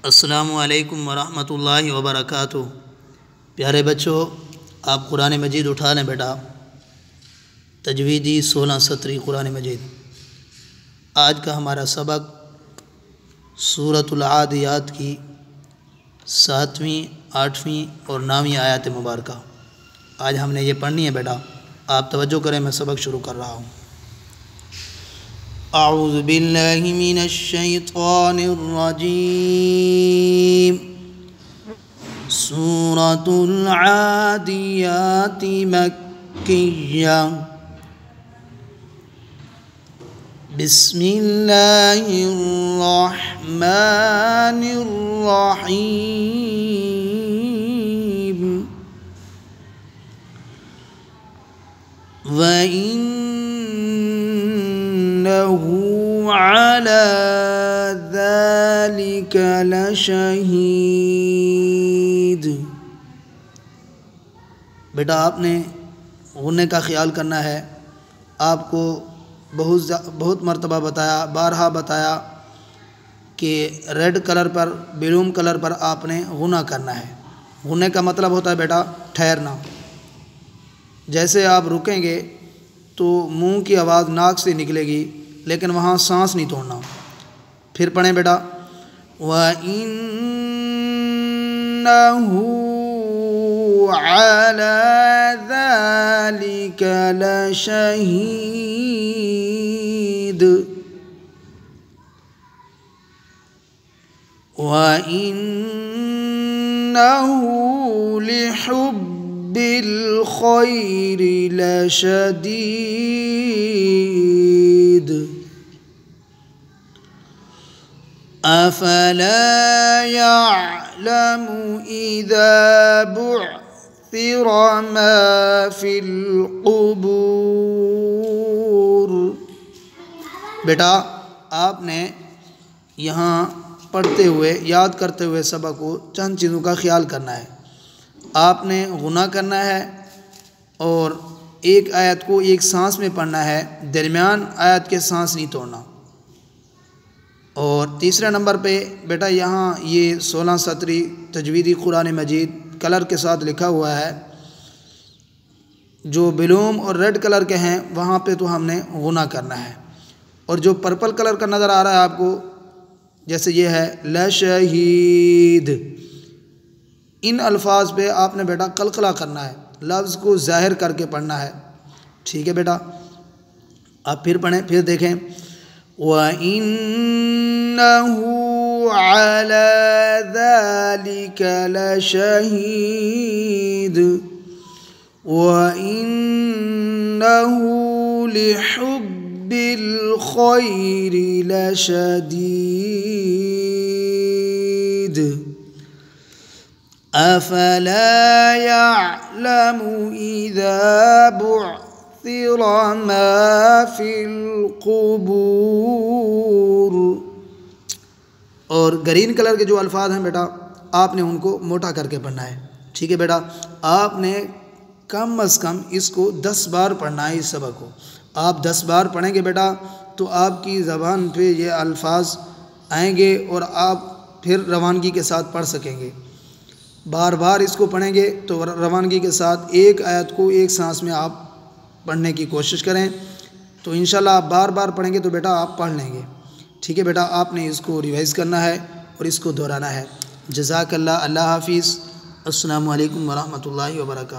السلام علیکم ورحمۃ اللہ وبرکاتہ۔ پیارے بچوں، آپ قرآن مجید اٹھا لیں بیٹا، تجویدی 16 سطری قرآن مجید۔ آج کا ہمارا سبق سورۃ العادیات کی 7ویں، 8ویں اور 9ویں آیات مبارکہ آج ہم نے یہ پڑھنی ہے بیٹا۔ آپ توجہ کریں، میں سبق شروع کر رہا ہوں۔ اعوذ باللہ من الشیطان الرجیم۔ سورۃ العادیات مکیہ۔ بسم اللہ الرحمن الرحیم۔ وَإِنَّهُ عَلَى ذَلِكَ لَشَهِيدٌ۔ بیٹا آپ نے غنّے کا خیال کرنا ہے۔ آپ کو بہت مرتبہ بتایا، بارہا بتایا کہ ریڈ کلر پر، بلوم کلر پر آپ نے غنّہ کرنا ہے۔ غنّے کا مطلب ہوتا ہے بیٹا ٹھہرنا۔ جیسے آپ رکیں گے تو منہ کی آواز ناک سے نکلے گی، لیکن وہاں سانس نہیں توڑنا۔ پھر پڑھیں بیٹا، وَإِنَّهُ عَلَى ذَلِكَ لَشَهِيدٌ۔ وَإِنَّهُ لِحُبِّ الْخَيْرِ لَشَدِيدٌ۔ أَفَلَا يَعْلَمُ إِذَا بُعْثِرَ مَا فِي الْقُبُورِ۔ بیٹا آپ نے یہاں پڑھتے ہوئے، یاد کرتے ہوئے سبق کو چند چیزوں کا خیال کرنا ہے۔ آپ نے غنّہ کرنا ہے اور ایک آیت کو ایک سانس میں پڑھنا ہے، درمیان آیت کے سانس نہیں توڑنا۔ اور تیسرے نمبر پہ بیٹا یہاں یہ 16 سطری تجویدی قرآن مجید کلر کے ساتھ لکھا ہوا ہے، جو بلوم اور ریڈ کلر کے ہیں وہاں پہ تو ہم نے غنّہ کرنا ہے، اور جو پرپل کلر کا نظر آ رہا ہے آپ کو، جیسے یہ ہے لشہید، ان الفاظ پہ آپ نے بیٹا قلقلہ کرنا ہے، لفظ کو ظاہر کر کے پڑھنا ہے۔ ٹھیک ہے بیٹا، آپ پھر پڑھیں، پھر دیکھیں، وَإِنَّهُ عَلَى ذَلِكَ لَشَهِيدٌ۔ وَإِنَّهُ لِحُبِّ الْخَيْرِ لَشَدِيدٌ۔ أَفَلَا يَعْلَمُ إِذَا بُعْثِرَ مَا فِي الْقُبُورِ۔ اور گرین کلر کے جو الفاظ ہیں بیٹا آپ نے ان کو موٹا کر کے پڑھنا ہے۔ ٹھیک ہے بیٹا، آپ نے کم از کم اس کو 10 بار پڑھنا ہے۔ اس سبق کو آپ 10 بار پڑھیں گے بیٹا تو آپ کی زبان پہ یہ الفاظ آئیں گے اور آپ پھر روانگی کے ساتھ پڑھ سکیں گے۔ بار بار اس کو پڑھیں گے تو روانگی کے ساتھ ایک آیت کو ایک سانس میں آپ پڑھنے کی کوشش کریں، تو انشاءاللہ آپ بار بار پڑھیں گے تو بیٹا آپ پڑھ لیں گے۔ ٹھیک ہے بیٹا، آپ نے اس کو ریوائز کرنا ہے اور اس کو دہرانا ہے۔ جزاک اللہ، اللہ حافظ، السلام علیکم ورحمۃ اللہ وبرکاتہ۔